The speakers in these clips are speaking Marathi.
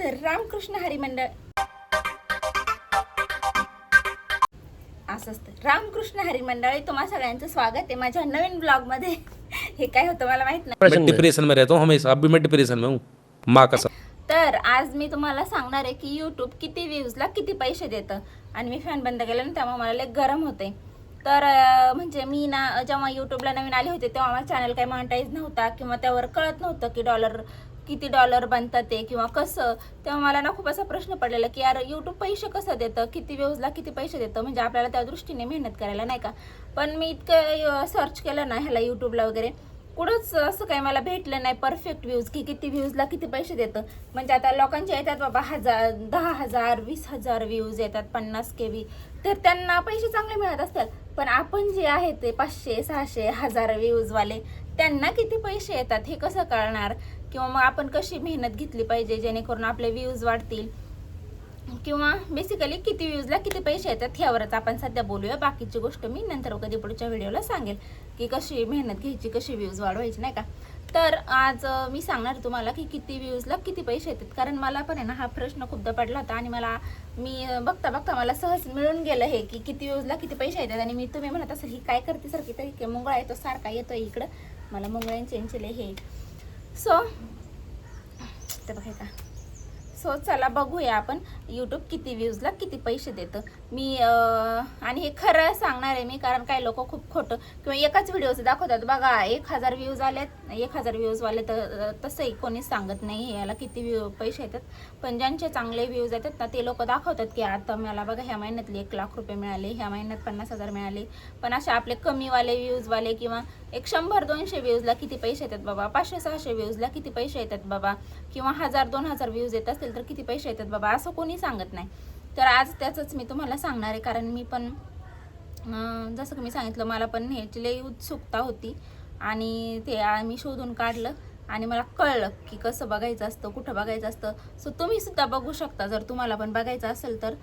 रामकृष्ण हरी मंडळ असं असतं. रामकृष्ण हरी मंडळी, तुम्हा सगळ्यांचं स्वागत आहे माझ्या नवीन ब्लॉग मध्ये. हे काय होतं मला माहित नाही. मैं डिप्रेशन में रहता हूँ हमेशा, अभी मैं डिप्रेशन में हूँ माँ कसम. तर आज मी तुम्हाला सांगणार आहे की यूट्यूब किती व्ह्यूजला किती पैसे देतं. आणि मी फॅन बंद केला ना, त्यामुळे मला लय गरम होते. तर म्हणजे मी ना जेव्हा यूट्यूबला नवीन आले होते तेव्हा माझा चॅनल काही मॉनिटाईज नव्हता किंवा त्यावर कळत नव्हतं की किती डॉलर बनतात ते किंवा कसं. तेव्हा मला ना खूप असा प्रश्न पडलेला की यार यूट्यूब पैसे कसं देतं, किती व्ह्यूजला किती पैसे देतं, म्हणजे आपल्याला त्या दृष्टीने मेहनत करायला नाही का. पण मी इतकं सर्च केलं ना ह्याला यूट्यूबला वगैरे, कुठंच असं काही मला भेटलं नाही परफेक्ट व्ह्यूज की किती व्ह्यूजला किती पैसे देतं. म्हणजे आता लोकांचे येतात बाबा 1000, 10,000, 20,000 व्ह्यूज येतात, 50 KB, तर त्यांना पैसे चांगले मिळत असतात. पण आपण जे आहे ते 500, 600, 1000 व्ह्यूजवाले, त्यांना किती पैसे येतात हे कसं कळणार. किंवा मग आपण कशी मेहनत घेतली पाहिजे जेणेकरून आपले व्ह्यूज वाढतील, किंवा बेसिकली किती व्ह्यूजला किती पैसे येतात ह्यावरच आपण सध्या बोलूया. बाकीची गोष्ट मी नंतर कधी पुढच्या व्हिडिओला सांगेल की कशी मेहनत घ्यायची, कशी व्ह्यूज वाढवायची, नाही का. तर आज मी सांगणार तुम्हाला की किती व्ह्यूजला किती पैसे येतात. कारण मला पण आहे ना हा प्रश्न खूपदा पडला होता आणि मी बघता बघता मला सहज मिळून गेलं हे की किती व्ह्यूजला किती पैसे येतात. आणि तुम्ही म्हणत असेल ही काय करते सारखी, तरी मुंगळा येतो सारखा येतोय इकडं, मला मुंगळ्यांचे यांचे हे. सो ते बघा का. सो चला बघूया आपण यूट्यूब किती व्ह्यूजला किती पैसे देतं. मी आणि हे खरं सांगणार आहे मी, कारण काही लोक खूप खोटं किंवा एकाच व्हिडिओचं दाखवतात. बघा 1000 व्ह्यूज आलेत, 1000 व्ह्यूजवाले तर तसंही कोणीच सांगत नाही याला किती पैसे येतात. पण ज्यांचे चांगले व्ह्यूज येतात ना ते लोक दाखवतात की आता मला बघा ह्या महिन्यातले 1,00,000 रुपये मिळाले, ह्या महिन्यात 50,000 मिळाले. पण असे आपले कमीवाले व्ह्यूजवाले किंवा 100-200 व्ह्यूजला किती पैसे येतात बाबा, 500-600 व्ह्यूजला किती पैसे येतात बाबा, किंवा 1000-2000 व्ह्यूज येत असतील तर किती पैसे येतात बाबा, असं कोणी सांगत नाही. तर आज त्याचंच मी तुम्हाला सांगणार आहे. कारण मी पण जसं की मी सांगितलं, मला पण ह्याची लई उत्सुकता होती आणि ते मी शोधून काढलं आणि मला कळलं की कसं बघायचं असतं, कुठं बघायचं असतं. सो तुम्ही सुद्धा बघू शकता जर तुम्हाला पण बघायचं असेल तर.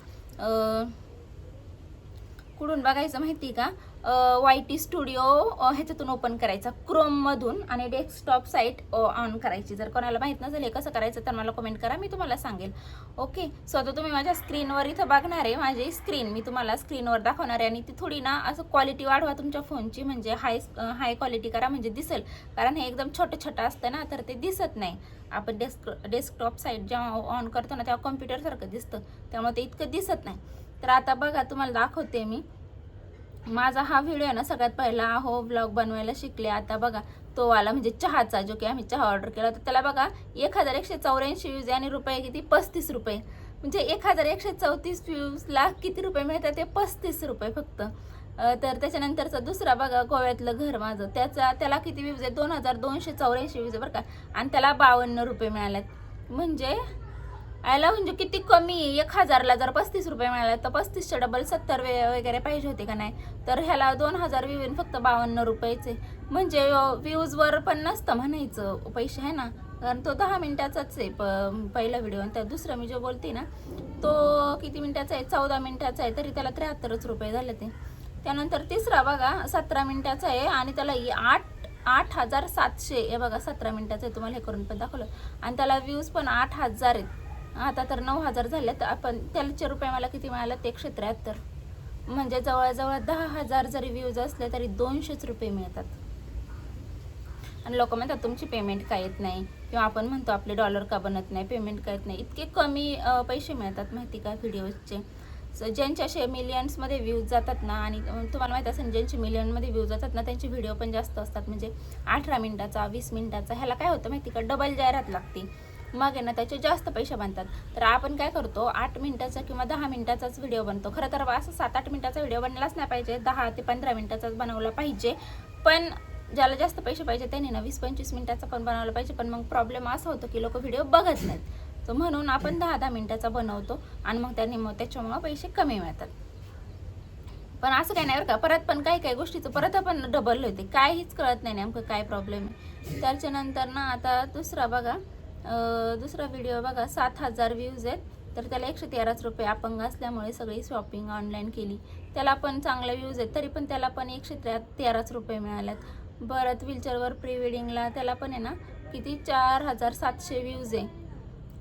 कुठून बघायचं माहिती का, YT स्टुडिओ ह्याच्यातून ओपन करायचा क्रोममधून आणि डेस्कटॉप साईट ऑन करायची. जर कोणाला माहीत नसेल हे कसं करायचं तर मला कमेंट करा, मी तुम्हाला सांगेल. ओके. सो आता तुम्ही माझ्या स्क्रीनवर इथं बघणार आहे, माझी स्क्रीन मी तुम्हाला स्क्रीनवर दाखवणार आहे. आणि ती थोडी ना असं क्वालिटी वाढवा तुमच्या फोनची, म्हणजे हाय क्वालिटी करा म्हणजे दिसेल. कारण हे एकदम छोटं छोटं असतं ना तर ते दिसत नाही. आपण डेस्कटॉप साईट जेव्हा ऑन करतो ना तेव्हा कम्प्युटरसारखं दिसतं, त्यामुळे ते इतकं दिसत नाही. तर आता बघा तुम्हाला दाखवते मी. माझा हा व्हिडिओ आहे ना सगळ्यात पहिला हो व्लॉग बनवायला शिकले. आता बघा तो वाला म्हणजे चहाचा, जो की आम्ही चहा ऑर्डर केला होता त्याला बघा 1184 व्ह्यूज आणि रुपये किती, 35 रुपये. म्हणजे 1134 व्ह्यूजला किती रुपये मिळतात ते 35 रुपये फक्त. तर त्याच्यानंतरचा दुसरा बघा गोव्यातलं घर माझं, त्याला किती व्ह्यूज आहे, 2284 व्ह्यूज आहे बरं का, आणि त्याला 52 रुपये मिळालेत. म्हणजे किती कमी. 1000ला जर 35 रुपये मिळाले तर 35च्या डबल 70 वगैरे पाहिजे होते का नाही. तर ह्याला 2000 व्ह्यू फक्त 52 रुपयेचे. म्हणजे व्ह्यूजवर पण नसतं म्हणायचं पैसे, आहे ना. कारण तो 10 मिनिटाचाच आहे पहिला व्हिडिओ, आणि त्या दुसरा मी जो बोलते ना तो किती मिनिटाचा आहे, 14 मिनिटाचा आहे, तरी त्याला 73 रुपये झाले ते. त्यानंतर तिसरा बघा 17 मिनिटाचा आहे आणि त्याला 8,700 हे बघा 17 मिनिटाचं आहे. तुम्हाला हे करून पण दाखवलं. आणि त्याला व्ह्यूज पण 8,000 आहेत. आता तर 9,000 झाले. तर आपण त्याचे रुपये मला किती मिळाले, 173. म्हणजे जवळजवळ 10,000 जरी व्ह्यूज असले तरी 200 रुपये मिळतात. आणि लोक म्हणतात तुमची पेमेंट काय येत नाही, किंवा आपण म्हणतो आपले डॉलर का बनत नाही, पेमेंट काय येत नाही. इतके कमी पैसे मिळतात माहिती का व्हिडिओजचे. ज्यांचे असे मिलियन्समध्ये व्ह्यूज जातात ना, आणि तुम्हाला माहीत असेल ज्यांचे मिलियनमध्ये व्ह्यूज जातात ना त्यांचे व्हिडिओ पण जास्त असतात. म्हणजे 18 मिनिटाचा, 20 मिनिटाचा. ह्याला काय होतं माहिती का, डबल जाहिरात लागते, मग आहे ना त्याचे जास्त पैसे बनतात. तर आपण काय करतो, 8 मिनिटाचा किंवा 10 मिनिटाचाच व्हिडिओ बनतो. खरं तर असं 7-8 मिनिटाचा व्हिडिओ बनलाच नाही पाहिजे, 10 ते 15 मिनिटाचाच बनवला पाहिजे. पण ज्याला जास्त पैसे पाहिजे त्यांनी ना 20-25 मिनिटाचा पण बनवला पाहिजे. पण मग प्रॉब्लेम असा होतो की लोक व्हिडिओ बघत नाहीत. तर म्हणून आपण 10-10 मिनिटाचा बनवतो आणि मग त्याच्यामुळे पैसे कमी मिळतात. पण असं काही नाही बरं का. परत पण काही गोष्टीचं परत आपण डबल होते, काहीच कळत नाही नेमकं काय प्रॉब्लेम आहे. त्याच्यानंतर ना आता दुसरा व्हिडिओ बघा 7,000 व्ह्यूज आहेत. तर त्याला 113 रुपये. अपंग असल्यामुळे सगळी शॉपिंग ऑनलाईन केली, त्याला पण चांगले व्ह्यूज आहेत, तरी पण त्याला पण 113 रुपये मिळाल्यात. परत व्हीलचेअरवर प्री वेडिंगला त्याला पण आहे ना किती 4,700 व्ह्यूज आहे.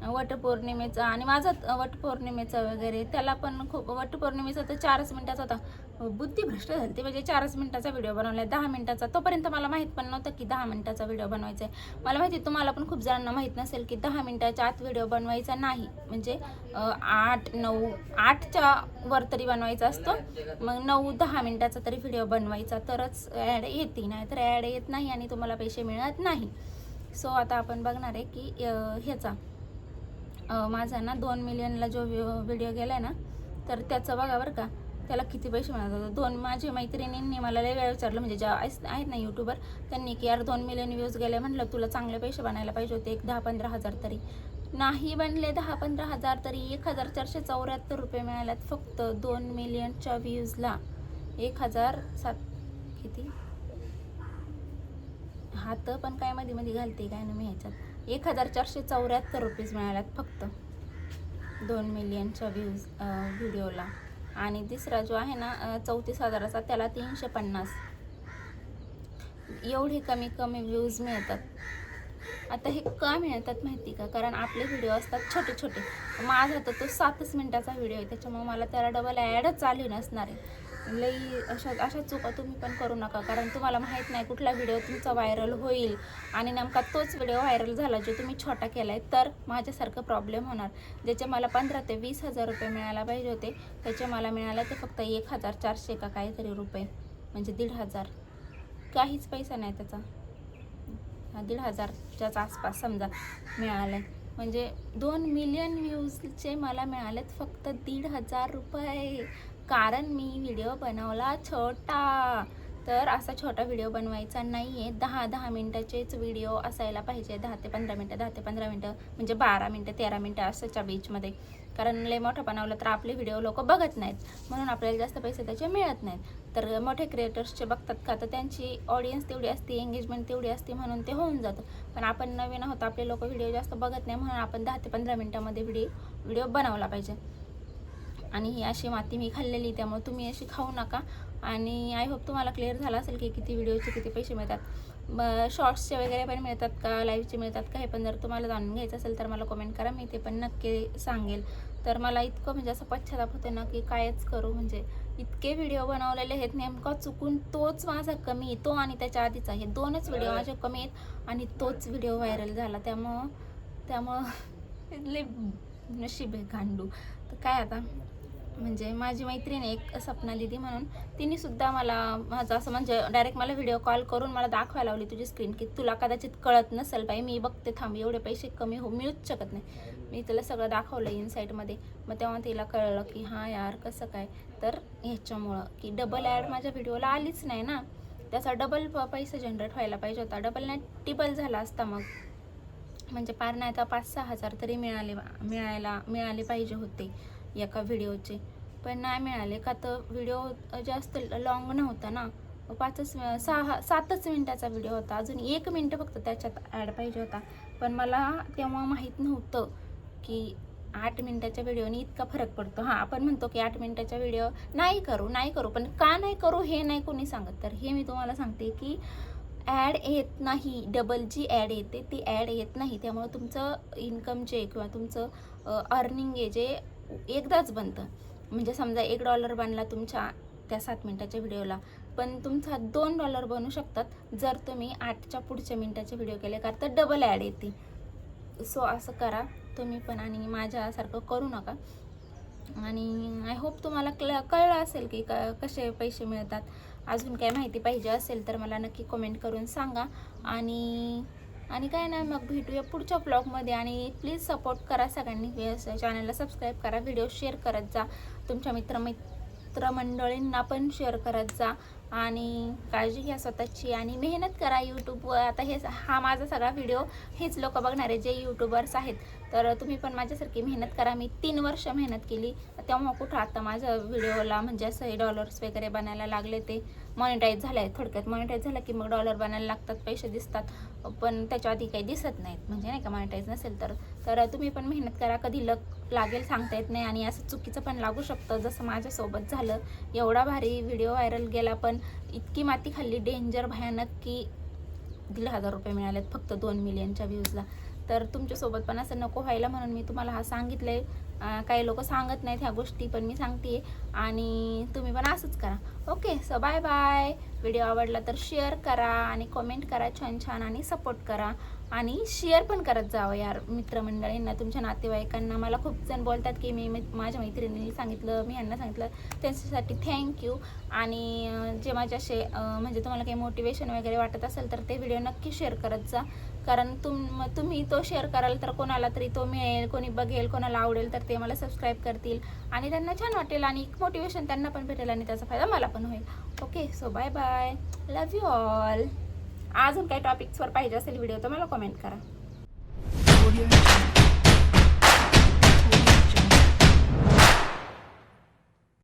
वटपौर्णिमेचा आणि माझा वटपौर्णिमेचा वगैरे त्याला पण खूप वटपौर्णिमेचा तर 4 मिनिटाचा होता. बुद्धिभ्रष्ट झाली ते, म्हणजे 4 मिनिटाचा व्हिडिओ बनवला 10 मिनिटाचा. तोपर्यंत मला माहीत पण नव्हतं की 10 मिनिटाचा व्हिडिओ बनवायचा आहे. मला माहिती तुम्हाला पण खूप जणांना माहीत नसेल की 10 मिनिटाच्या आत व्हिडिओ बनवायचा नाही, म्हणजे 8च्या वर तरी बनवायचा असतो. मग 9-10 मिनिटाचा तरी व्हिडिओ बनवायचा, तरच ॲड येते, नाही तर ॲड येत नाही आणि तुम्हाला पैसे मिळत नाही. सो आता आपण बघणार आहे की ह्याचा माझा ना 2 मिलियनला जो व्हिडिओ गेला आहे ना, तर त्याचं बघा बरं का, त्याला किती पैसे मिळत होते. माझ्या मैत्रिणींनी मला लय वेळ विचारलं, म्हणजे ज्या आहेत ना यूट्यूबर, त्यांनी की यार 2 मिलियन व्ह्यूज गेले. म्हटलं तुला चांगले पैसे बनायला पाहिजे होते, एक 10-15 हजार तरी. नाही बनले 10-15 हजार तरी. 1474 रुपये मिळाल्यात फक्त 2 मिलियनच्या व्ह्यूजला. 1007 किती हात पण काय मध्ये मध्ये घालते काय ना मी ह्याच्यात. 1474 रुपीज मिळाल्यात फक्त 2 मिलियनच्या व्हिडिओला. आणि तिसरा जो आहे ना 34,000चा, त्याला 350. एवढे कमी व्ह्यूज मिळतात. आता हे का मिळतात माहिती का, कारण आपले व्हिडिओ असतात छोटे छोटे. माझा तर तो 7 मिनिटाचा व्हिडिओ आहे, त्याच्यामुळे मला त्याला डबल ॲडच आली नसणार आहे. लई अशा चुका तुम्ही पण करू नका, कारण तुम्हाला माहीत नाही कुठला व्हिडिओ तुमचा व्हायरल होईल आणि नेमका तोच व्हिडिओ व्हायरल झाला जो तुम्ही छोटा केला आहे, तर माझ्यासारखं प्रॉब्लेम होणार. ज्याचे मला 15 ते 20 हजार रुपये मिळायला पाहिजे होते, त्याचे मला मिळाले ते फक्त 1,400 का काहीतरी रुपये, म्हणजे 1,500. काहीच पैसा नाही त्याचा. 1,500च्याच आसपास समजा मिळालं आहे. म्हणजे 2 मिलियन व्ह्यूजचे मला मिळालेत फक्त 1,500 रुपये, कारण मी व्हिडिओ बनवला छोटा. तर असा छोटा व्हिडिओ बनवायचा नाही आहे. 10-10 मिनटाचेच व्हिडिओ असायला पाहिजे. 10 ते 15 मिनटं, म्हणजे 12 मिनटं 13 मिनटं असाच्या बीचमध्ये. कारण लय मोठं बनवलं तर आपले व्हिडिओ लोक बघत नाहीत, म्हणून आपल्याला जास्त पैसे त्याचे मिळत नाहीत. तर मोठे क्रिएटर्सचे बघतात का, तर त्यांची ऑडियन्स तेवढी असते, एंगेजमेंट तेवढी असते, म्हणून ते होऊन जातं. पण आपण नवीन आहोत, आपले लोक व्हिडिओ जास्त बघत नाही, म्हणून आपण 10 ते 15 मिनटामध्ये व्हिडिओ बनवला पाहिजे. आणि ही अशी माती मी खाल्लेली, त्यामुळे तुम्ही अशी खाऊ नका. आणि आय होप तुम्हाला क्लिअर झालं असेल की किती व्हिडिओचे किती पैसे मिळतात. शॉर्ट्सचे वगैरे पण मिळतात का, लाईव्हचे मिळतात का, हे पण जर तुम्हाला जाणून घ्यायचं असेल तर मला कमेंट करा, मी ते पण नक्की सांगेल. तर मला इतकं म्हणजे असं पश्चाताप होते ना की कायच करू, म्हणजे इतके व्हिडिओ बनवलेले आहेत, नेमका चुकून तोच माझा कमी, तो आणि त्याच्या आधीचा, हे 2च व्हिडिओ माझे कमी आहेत आणि तोच व्हिडिओ व्हायरल झाला. त्यामुळं लय नशीब आहे गांडू. तर काय आता, म्हणजे माझी मैत्रीण एक सपना दिदी म्हणून, तिने सुद्धा मला माझं असं म्हणजे डायरेक्ट मला व्हिडिओ कॉल करून मला दाखवायला लावली तुझी स्क्रीन, की तुला कदाचित कळत नसेल बाई, मी बघते थांब, एवढे पैसे कमी मिळूच शकत नाही. मी तिला सगळं दाखवलं इनसाईटमध्ये. मग तेव्हा तिला कळलं की हां यार कसं काय, तर ह्याच्यामुळं की डबल ॲड माझ्या व्हिडिओला आलीच नाही ना, त्याचा डबल पैसा जनरेट व्हायला पाहिजे होता. डबल नाही टिबल झाला असता मग, म्हणजे पार नाही तर 5-6 हजार तरी मिळाले पाहिजे होते एका व्हिडिओचे, पण नाही मिळाले का, तर व्हिडिओ जास्त लॉंग नव्हता ना. 7च मिनिटाचा व्हिडिओ होता, अजून 1 मिनिट फक्त त्याच्यात ॲड पाहिजे होता. पण मला तेव्हा माहीत नव्हतं की 8 मिनिटाच्या व्हिडिओने इतका फरक पडतो. हां, आपण म्हणतो की 8 मिनिटाच्या व्हिडिओ नाही करू, पण का नाही करू हे नाही कोणी सांगत. तर हे मी तुम्हाला सांगते की ॲड येत नाही, डबल जी ॲड येते ती ॲड येत नाही. त्यामुळे तुमचं इन्कम जे किंवा तुमचं अर्निंग आहे जे एकदाच बनतं. म्हणजे समजा $1 बनला तुमच्या त्या 7 मिनिटाच्या व्हिडिओला, पण तुमचा $2 बनू शकतात जर तुम्ही 8च्या पुढच्या मिनिटाचे व्हिडिओ केले का, तर डबल ॲड येते. सो असं करा तुम्ही पण, आणि माझ्यासारखं करू नका. आणि आय होप तुम्हाला कळलं असेल की कसे पैसे मिळतात. अजून काय माहिती पाहिजे असेल तर मला नक्की कमेंट करून सांगा. आणि काय नाही, मग भेटूया पुढच्या ब्लॉगमध्ये. आणि प्लीज सपोर्ट करा सगळ्यांनी, चॅनलला सबस्क्राईब करा, व्हिडिओ शेअर करत जा, तुमच्या मित्रमंडळींना पण शेअर करत जा. आणि काळजी घ्या स्वतःची आणि मेहनत करा यूट्यूबवर. आता हा माझा सगळा व्हिडिओ हेच लोक बघणारे जे यूट्यूबर्स आहेत, तर तुम्ही पण माझ्यासारखी मेहनत करा. मी 3 वर्ष मेहनत केली, तेव्हा कुठं आता माझ्या व्हिडिओला म्हणजे असं डॉलर्स वगैरे बनायला लागले, ते मॉनिटाईज झालं आहे. थोडक्यात मॉनिटाईज झालं की मग डॉलर बनायला लागतात, पैसे दिसतात, पण त्याच्या आधी काही दिसत नाहीत, म्हणजे नाही का मॉनिटाईज नसेल तर तुम्ही पण मेहनत करा. कधी लक लागेल सांगता येत नाही, आणि असं चुकीचं पण लागू शकतं, जसं माझ्यासोबत झालं. एवढा भारी व्हिडिओ व्हायरल गेला, पण इतकी माती खाल्ली डेंजर भयानक की 1,500 रुपये मिळालेत फक्त 2 मिलियनच्या व्ह्यूजला. तर तुमच्यासोबत पण असं नको व्हायला म्हणून मी तुम्हाला हा सांगितलंय. काही लोक सांगत नाहीत ह्या गोष्टी, पण मी सांगते आणि तुम्ही पण असंच करा. Okay, so bye bye. Video आवडला तर शेअर करा आणि कमेंट करा छान छान आणि सपोर्ट करा आणि शेअर पण करत जावं यार मित्रमंडळींना, तुमच्या नातेवाईकांना. मला खूप जण बोलतात की मी माझ्या मैत्रिणीला सांगितलं, मी यांना सांगितलं, त्यांच्यासाठी थँक्यू. आणि जे माझ्याशी म्हणजे तुम्हाला काही मोटिवेशन वगैरे वाटत असेल तर ते व्हिडिओ नक्की शेअर करत जा, कारण तुम्ही तो शेअर कराल तर कोणाला तरी तो मिळेल, कोणी बघेल, कोणाला आवडेल तर ते मला सबस्क्राईब करतील आणि त्यांना छान वाटेल आणि मोटिवेशन त्यांना पण भेटेल आणि त्याचा फायदा मला पण होईल. Okay, so bye bye, love you all. अजून काही टॉपिक्सवर पाहिजे असेल व्हिडिओ तर मला कमेंट करा.